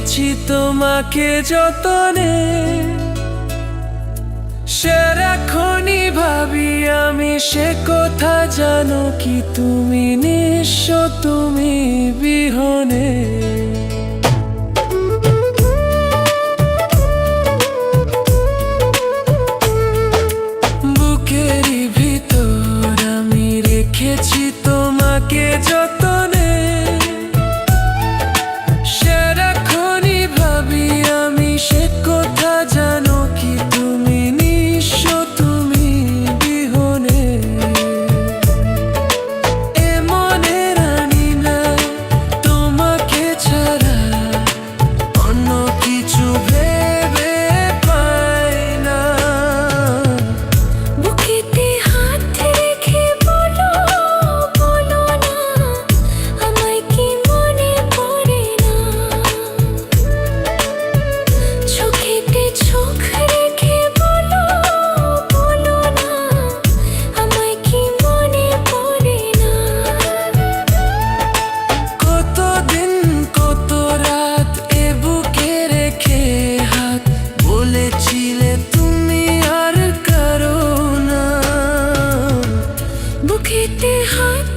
রেখেছি তোমাকে যতনে, সারাক্ষণই ভাবি আমি সে কথা জানো কি তুমি নিঃস্ব, তুমি বিহনে। বুকেরই ভিতর আমি রেখেছি তোমাকে যতনে, সারাক্ষণই ভাবি আমি সে কথা জানো কি তুমি নিঃস্ব, তুমি বিহনে। এমনে রানি না তোমাকে ছাড়া অন্য কিছু ভেবে পাই না। বুকেতে হাত রেখে বলো, বলো না আমায় কি মনে পড়ে না। চোখেতে চোখ রেখে বলো, বলো না আমায় কি মনে পড়ে না। কতদিন কত রাত এ বুকে রেখে হাত বলেছিলে তুমি আর কারো না। বুকেতে হাত